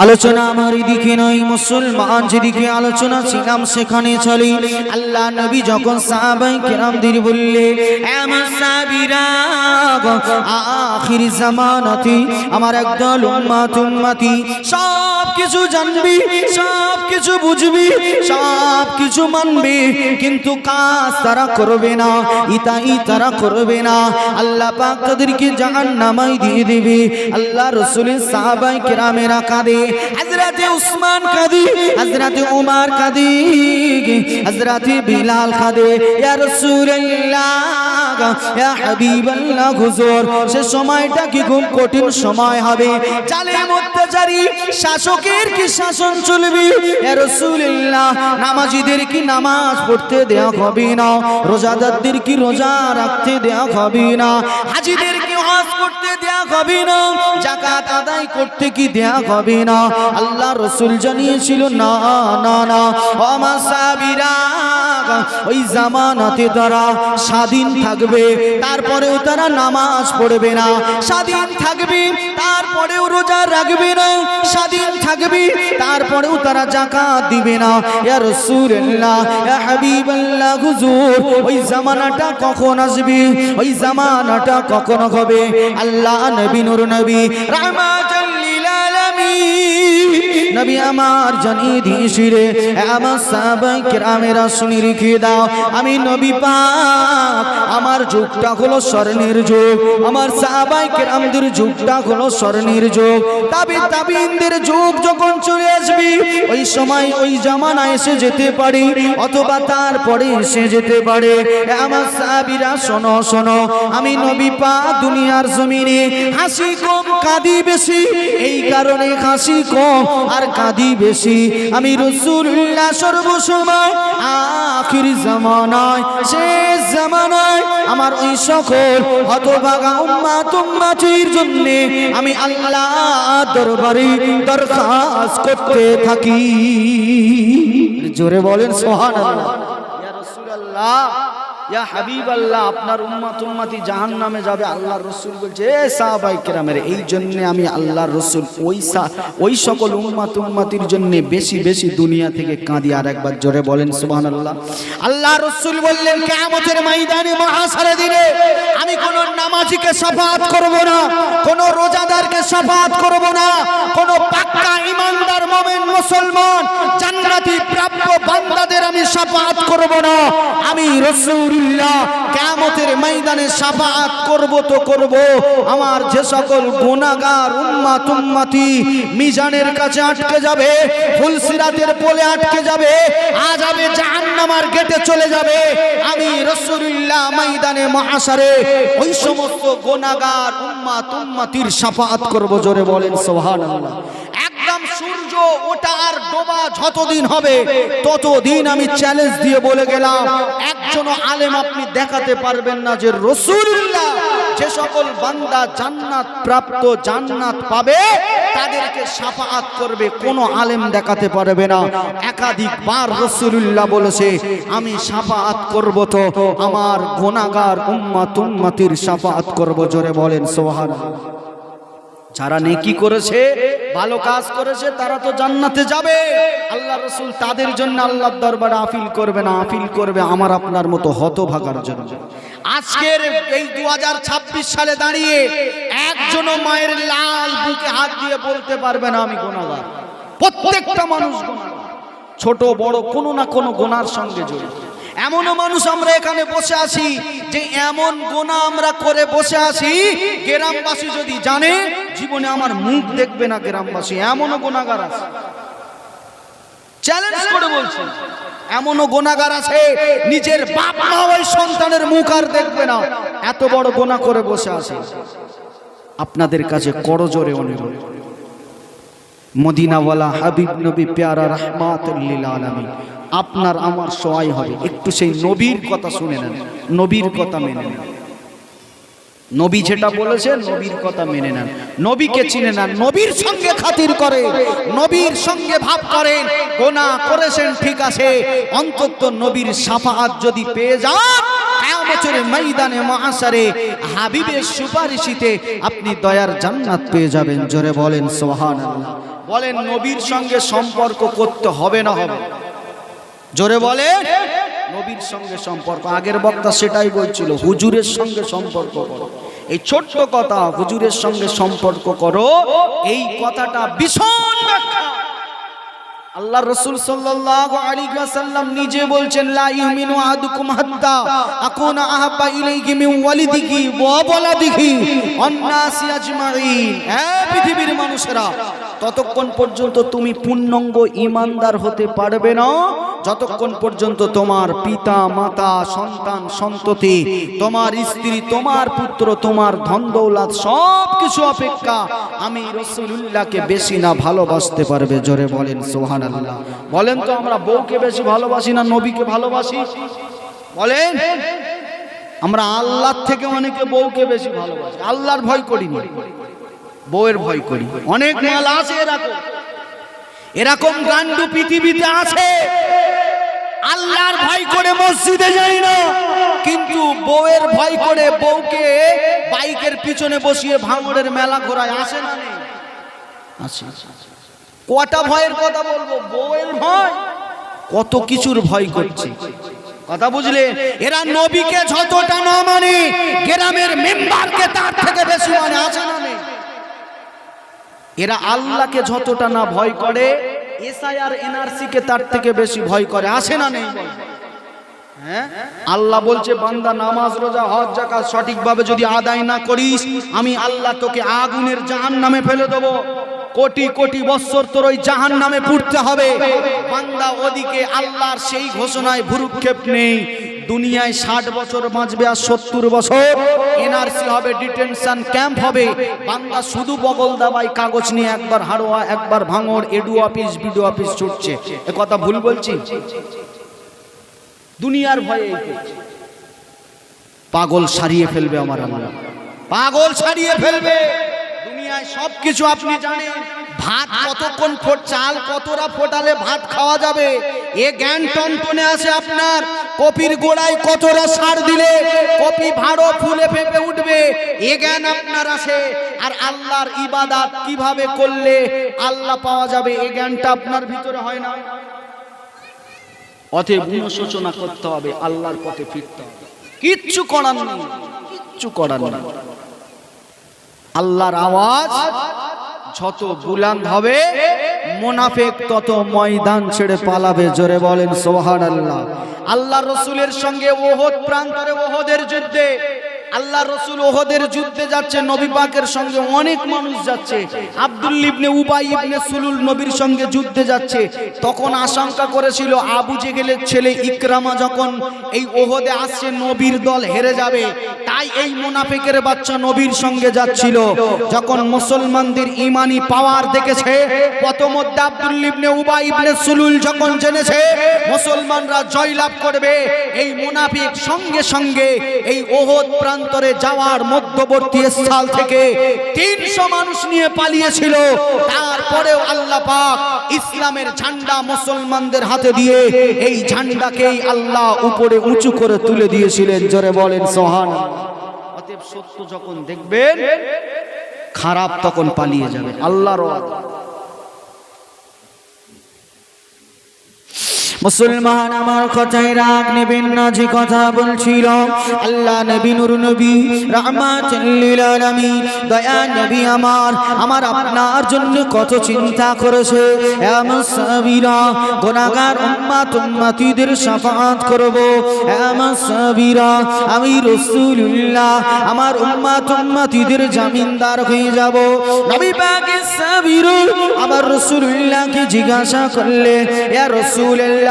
আলোচনা আমার এদিকে নয়, মুসলমান যেদিকে আলোচনা ছিলাম সেখানে চলে। আল্লাহ নবী যখন সাহাবায়ে কেরামদের বললে, আমার সাহাবীরা আখির জামানাতে আমার একদল উম্মতি সব কিছু জানবি, সব কিছু বুঝবি, সব কিছু মানবি, কিন্তু কাজ তারা করবে না, ইতাই তারা করবে না। আল্লাহ পাক তাদেরকে জাহান্নামে দিয়ে দেবে। আল্লাহ রাসূলের সাহাবায়ে কেরামেরা কাঁদে, হযরতে উসমান কাঁদে, হযরতে উমর কাঁদে, হযরতে বিলাল কাঁদে, ইয়া রাসূলুল্লাহ, ইয়া হাবিবাল্লাহ, হুজুর সে সময়টা কি খুব কঠিন সময় হবে। জালেম অত্যাচারী শাসকের কি শাসন চলবে, ইয়া রাসূলুল্লাহ, নামাজীদের কি নামাজ পড়তে দেয়া হবে না, রোজাদারদের কি রোজা রাখতে দেয়া হবে না, হাজীদের কি হজ করতে দেয়া হবে না, যাকাত আদায় করতে কি দেয়া হবে না। আল্লাহ রাসূল জানিয়েছিল না না না, আমার সাহাবীরা ওই জামানাতে তারা স্বাধীন থাকবে, তারপরেও তারা নামাজ পড়বে না, স্বাধীন থাকবে তারপরেও রোজা রাখবে না, স্বাধীন থাকবে তারপরেও তারা যাকাত দিবে না। ইয়া রাসূলুল্লাহ, ইয়া হাবিবাল্লাহ, হুজুর ওই জামানাটা কখন আসবে, ওই জামানাটা কখন হবে? আল্লাহ নবী, নূর নবী, রাহমাতুল লিল আলামিন নবী আমার জানিয়ে দিয়েছিলেন, আমার সাহাবায়ে কেরামেরা শুনে রেখে দাও, আমি নবী পাক আমার যুগটা হলো স্বর্ণের যুগ, আমার সাহাবায়ে কেরামদের যুগটা হলো স্বর্ণের যুগ। তাবিঈনদের যুগ যখন চলে আসবে, ওই সময় ওই জামানা এসে যেতে পারে, অথবা তারপরে এসে যেতে পারে। আমার সাহাবীরা শোনো শোনো, আমি নবী পাক দুনিয়ার জমিনে হাসি কম কাঁদি বেশি, এই কারণে হাসি কম আর কাঁদি বেশি। আমি রাসূলুল্লাহ সর্বসময় আখির জামানায়, শেষ জামানায় আমার ওই সকল হতভাগা উম্মতির জন্য আমি আল্লাহ দরবারে দরখাস্ত করতে থাকি। জোরে বলেন সুবহানাল্লাহ। ইয়া রাসূলুল্লাহ, ইয়া হাবিবাল্লাহ, আপনার উম্মতি জাহান্নামে যাবে। আল্লাহর রাসূল বলছে, এ সাহাবায়ে কেরামের, এই জন্য আমি আল্লাহর রাসূল ওই সকল উম্মতির জন্য বেশি বেশি দুনিয়া থেকে কাঁদি। আর একবার জোরে বলেন সুবহানাল্লাহ। আল্লাহর রাসূল বললেন, কিয়ামতের ময়দানে মহাশারে দিনে আমি কোন নামাজীকে শাফাআত করব না, কোন রোজাদারকে শাফাআত করব না, কোন পাক্কা ঈমানদার মুমিন মুসলমান জান্নাতি প্রাপ্য বান্দাদের আমি শাফাআত করব না। আমি রাসূলুল্লাহ কিয়ামতের ময়দানে শাফাআত করব তো করব আমার যে সকল গুনাহগার উম্মতি মিজানের কাছে আটকে যাবে, ফুলসিরাতের পোলে আটকে যাবে, আযাবে জাহান্নামের গেটে চলে যাবে, আমি রাসূলুল্লাহ ময়দানে মহাশারে ওই সমস্ত গুনাহগার উম্মতির শাফাআত করব। জোরে বলেন সুবহানাল্লাহ। একদম সূর্য ওঠা আর ডোবা যতদিন হবে ততদিন আমি চ্যালেঞ্জ দিয়ে বলে গেলাম, একজন আলেম আপনি দেখাতে পারবেন না যে রাসূলুল্লাহ যে সকল বান্দা জান্নাত প্রাপ্ত, জান্নাত পাবে, তাদেরকে শাফাআত করবে, কোন আলেম দেখাতে পারবে না। একাধিকবার রাসূলুল্লাহ বলেছে, আমি শাফাআত করব তো আমার গুনাহগার উম্মতির শাফাআত করব। জোরে বলেন সুবহানাল্লাহ। যারা নেকি করেছে, ভালো কাজ করেছে, তারা তো জান্নাতে যাবে। আল্লাহ রাসূল তাদের জন্য আল্লাহর দরবারে আপিল করবে না, আপিল করবে আমার আপনার মতো হতভাগার জন্য। আজকের এই 2026 সালে দাঁড়িয়ে একজনও মায়ের লাল বুকে হাত দিয়ে বলতে পারবে না আমি গুনাহগার। প্রত্যেকটা মানুষ গুনাহগার, ছোট বড় কোনো না কোনো গুনার সঙ্গে জড়িত। এমনও মানুষ আমরা এখানে বসে আছি যে এমন গুনাহ আমরা করে বসে আছি, গ্রামবাসী যদি জানে জীবনে আমার মুখ দেখবে না গ্রামবাসী। এমনও গুনাহগার আছে, চ্যালেঞ্জ করে বলছি, এমনও গুনাহগার আছে নিজের বাপ মা ওই সন্তানের মুখ আর দেখবে না, এত বড় গুনাহ করে বসে আছে। আপনাদের কাছে করজোরে অনুরোধ, মদিনাওয়ালা হাবিব নবী প্যারা রাহমাতুল লিল আলামিন, আপনার আমার সহায় হবে, একটু সেই নবীর কথা শুনে নেন, নবীর কথা মেনে নেন। নবী যেটা বলেছে নবীর কথা মেনে নেন, নবীকে চিনে নেন, নবীর সঙ্গে খাতির করে, নবীর সঙ্গে ভাব করেন। গুনাহ করেছেন ঠিক আছে, অন্তত নবীর শাফাআত যদি পেয়ে যান কিয়ামতের ময়দানে মাহশারে হাবিবের সুপারিশিতে আপনি দয়ার জান্নাত পেয়ে যাবেন। জোরে বলেন সুবহানাল্লাহ। বলেন নবীর সঙ্গে সম্পর্ক করতে হবে না হবে? জোরে বলেন। নবীর সঙ্গে সম্পর্ক, আগের বক্তা সেটাই বলছিল, হুজুরের সঙ্গে সম্পর্ক করো। এই ছোট্ট কথা, হুজুরের সঙ্গে সম্পর্ক করো, এই কথাটা ভীষণ ব্যাখ্যা। আল্লাহ রাসূল সাল্লাল্লাহু আলাইহি ওয়াসাল্লাম নিজে বলছেন, লা ইউমিনু আহাদুকুম হাত্তা আকুনা আহাব্বা ইলাইহি মিন ওয়ালিদিহি ওয়া ওয়ালাদিহি ওয়ান নাসি আজমাইন। হে পৃথিবীর মানুষেরা, ততক্ষণ পর্যন্ত তুমি পূর্ণাঙ্গ ঈমানদার হতে পারবে না যতক্ষণ পর্যন্ত তোমার পিতা মাতা, সন্তান সন্ততি, তোমার স্ত্রী, তোমার পুত্র, তোমার ধন দৌলত সবকিছু অপেক্ষা আমি রাসূলুল্লাহকে বেশি না ভালোবাসতে পারবে। জোরে বলেন সুবহানাল্লাহ। বলেন তো আমরা বউকে বেশি ভালোবাসি না নবীকে ভালোবাসি? বলেন। আমরা আল্লাহর থেকে অনেকে বউকে বেশি ভালোবাসি, আল্লাহর ভয় করি না, বউয়ের ভয় করি। অনেক মাল আছে এরকম গান্ডু পৃথিবীতে আছে, আল্লাহর ভয় করে মসজিদে যাই না, কিন্তু বউয়ের ভয় করে বউকে বাইকের পিছনে বসিয়ে ভাঙড়ের মেলা ঘোরায়। আসে না? আছে। কটা ভয়ের কথা বলবো? বউয়ের ভয়, কত কিছুর ভয় করছে। কথা বুঝলে? এরা নবীকে যতটা না মানে, গ্রামের মেম্বারকে তার থেকে বেশি মানে। আছে না? এরা আল্লাহকে যতটা না ভয় করে, এসআইআর এনআরসি কে তার থেকে বেশি ভয় করে। আসে না? নেই? হ্যাঁ, আল্লাহ বলছে, বান্দা নামাজ রোজা হজ যাকাত সঠিকভাবে যদি আদায় না করিস, আমি আল্লাহ তোকে আগুনের জাহান্নামে ফেলে দেবো। কোটি কোটি বছর তোর ওই জাহান্নামে পুড়তে হবে। বান্দা ওদিকে আল্লাহর সেই ঘোষণায় ভ্রুক্ষেপ নেই। দুনিয়ায় 60 বছর বাঁচবে আর 70 বছর এনআরসি হবে, ডিটেনশন ক্যাম্প হবে। বান্দা শুধু বগল দাবাই কাগজ নিয়ে একবার হাড়োয়া, একবার ভাঙড়, এডু অফিস, বিডিও অফিস ছুটছে। এ কথা ভুল বলছি? দুনিয়ার ভয়ে পাগল সারিয়ে ফেলবে আমার আল্লাহ, পাগল সারিয়ে ফেলবে। দুনিয়ায় সবকিছু আপনি জানেন। ভাত কতক্ষণ চাল কতটা ফোটালে ভাত খাওয়া যাবে, এ জ্ঞান টনটনে আছে আপনার। কপির গোড়ায় কতটা সার দিলে কপি ভাড়ো ফুলে ফেপে উঠবে, এ জ্ঞান আপনার আছে। আর আল্লাহর ইবাদত কিভাবে করলে আল্লাহ পাওয়া যাবে, এ জ্ঞানটা আপনার ভিতরে হয় না। অতএব অনুশোচনা করতে হবে, আল্লাহর পথে ফিরতে হবে। কিচ্ছু করার নেই, কিচ্ছু করার নেই। আল্লাহর আওয়াজ যত বুলন্দ হবে, মুনাফিক তত ময়দান ছেড়ে পালাবে। জোরে বলেন সুবহানাল্লাহ। আল্লাহ রাসূলের সঙ্গে ওহদ প্রান্তরে, ওহদের যুদ্ধে আল্লাহ রাসূল ওহদের যুদ্ধে যাচ্ছে, নবী পাকের সঙ্গে অনেক মানুষ যাচ্ছে। আব্দুল্লাহ ইবনে উবাই ইবনে সুলুল নবীর সঙ্গে যুদ্ধে যাচ্ছে। তখন আশঙ্কা করেছিল আবু জেহেলের ছেলে ইকরামা যখন এই ওহদে আসছে, নবীর দল হেরে যাবে, তাই এই মুনাফিকের বাচ্চা নবীর সঙ্গে যাচ্ছিল। যখন মুসলমানদের ঈমানি পাওয়ার দেখেছে, প্রথমত আব্দুল্লাহ ইবনে উবাই ইবনে সুলুল যখন জেনেছে মুসলমানরা জয়লাভ করবে, এই মুনাফিক সঙ্গে সঙ্গে এই ওহদ প্রান্তরে যাওয়ার মধ্যবর্তী স্থল থেকে 300 মানুষ নিয়ে পালিয়েছিল। তারপরেও আল্লাহ পাক ইসলামের ঝান্ডা মুসলমানদের হাতে দিয়ে এই ঝান্ডাকেই আল্লাহ উপরে উঁচু করে তুলে দিয়েছিলেন। জোরে বলেন সুবহানাল্লাহ। অতএব সত্য যখন দেখবেন, খারাপ তখন পালিয়ে যাবে। আল্লাহর ওয়াদা। মুসলমান আমার কথায় রাগ নেবেন না, যে কথা বলছিল আল্লাহ নবী, নূর নবী, রাহমাতুল লিল আলামিন, দয়া নবী আমার আপনার জন্য কত চিন্তা করেছে। হে মুসাবিরা, গুনাহগার উম্মত উম্মতিদের শাফাআত করব। হে মুসাবিরা, আমি রাসূলুল্লাহ আমার উম্মত উম্মতিদের জামিনদার হয়ে যাব। নবী পাক সাবির আমার রাসূলুল্লাহকে জিজ্ঞাসা করলে, ইয়া রাসূলুল্লাহ,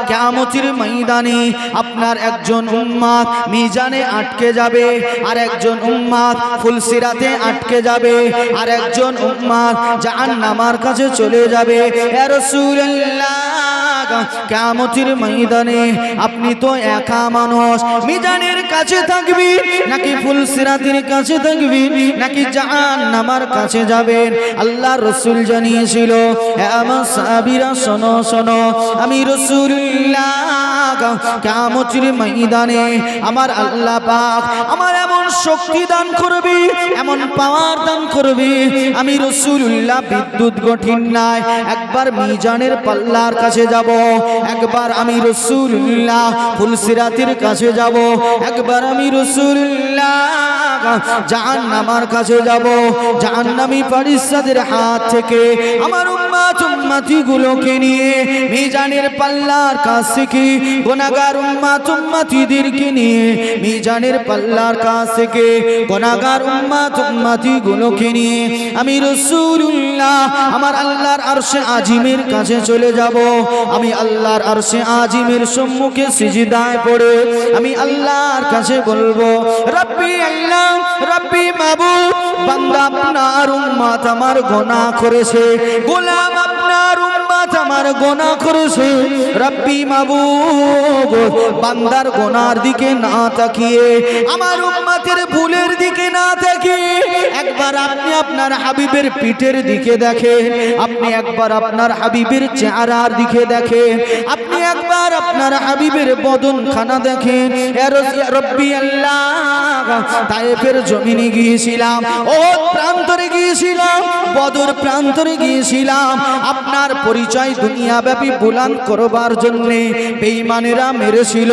কিয়ামতের ময়দানে আপনার একজন উম্মত মিজানে আটকে যাবে, আর একজন উম্মত ফুলসিরাতে আটকে যাবে, আর একজন উম্মত জাহান্নামের কাছে চলে যাবে। ইয়া রাসূলুল্লাহ, কিয়ামতের ময়দানে আপনি তো একা মানুষ, মিজানের কাছে থাকবি নাকি ফুলসিরাতের কাছে থাকবি নাকি জাহান্নামের কাছে যাবেন? আল্লাহ রাসূল জানিয়েছিল, হে আমার সাহাবীরা শোনো শোনো, আমি রাসূলুল্লাহ কিয়ামতের ময়দানে আমার আল্লাহ পাক আমার এমন শক্তি দান করবে, এমন পাওয়ার দান করবে, আমি রাসূলুল্লাহ বিদ্যুৎ গঠিন নাই একবার মিজানের পাল্লার কাছে যাব, একবার আমি রাসূলুল্লাহ ফুলসিরাতের কাছে যাব, একবার আমি রাসূলুল্লাহ জাহান্নামের কাছে যাব। জাহান্নামী ফেরেশতাদের হাত থেকে আমার উম্মতি গুলোকে নিয়ে মিজানের পাল্লার কাছ থেকে, গুনাহগার উম্মতিদেরকে নিয়ে মিজানের পাল্লার কাছ থেকে গুনাহগার উম্মতি গুলোকে নিয়ে আমি রাসূলুল্লাহ আমার আল্লাহর আরশে আজিমের কাছে চলে যাব। আমি আল্লাহর আরশে আজিমের সম্মুখে সিজদায় পড়ে আমি আল্লাহর কাছে বলবো, রব্বি আল্লাহ, রব্বি মাবুদ, বান্দা আপনার উম্মত আমার গুনাহ করেছে, গোলাম আপনার উম্মত আমার গুনাহ করেছে, রব্বি মাবুদ, বান্দার গুনার দিকে না তাকিয়ে, আমার উম্মতের ভুলের দিকে না তাকিয়ে একবার আপনি আপনার হাবিবের পিঠের দিকে দেখেন, আপনি একবার আপনার হাবিবের চেহারার দিকে দেখেন, আপনি একবার আপনার হাবিবের বদনখানা দেখেন। রব্বি আল্লাহ, তায়েফের জমিনে গিয়েছিলাম, ওহদ প্রান্তরে গিয়েছিলাম, বদর প্রান্তরে গিয়েছিলাম, আপনার পরিচয় দুনিয়াব্যাপী বুলান্দ করবার জন্য বেঈমানেরা মেরেছিল,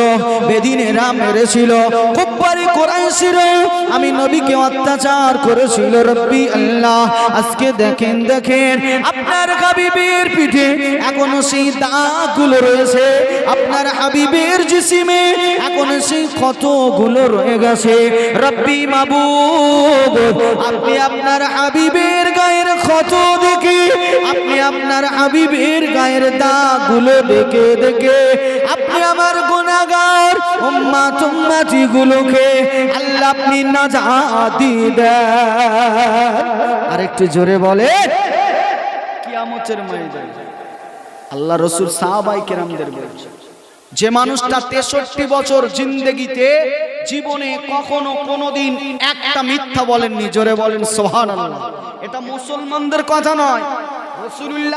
বেদিনেরা মেরেছিল, কুফারে কুরাইশরা আমি নবীকে অত্যাচার করেছিল। রব্বি আল্লাহ, আজকে দেখেন দেখেন আপনার হাবিবের পিঠে এখনো সেই দাগগুলো রয়েছে, আপনার হাবিবের জিসিমে এখনো সেই ক্ষতগুলো রয়ে গেছে। রব্বি মাবুদ, আপনি আপনার হাবিবের গায়ের ক্ষত দেখে, আপনি আপনার হাবিবের গায়ের দাগগুলো দেখে দেখে আপনি আমার গুনাহগার উম্মতি গুলোকে আল্লাহ আপনি নাজাত দেন। আরেকটু জোরে বলে, কিয়ামতের ময়দানে আল্লাহ রাসূল সাহাবায়ে কেরামদের বলছেন, যে মানুষটা 63 বছর জিন্দেগিতে জীবনে কখনো কোনোদিন একটা মিথ্যা বলেননি, জোরে বলেন সুবহানাল্লাহ। এটা মুসলমানদের কথা নয়, রাসূলুল্লাহ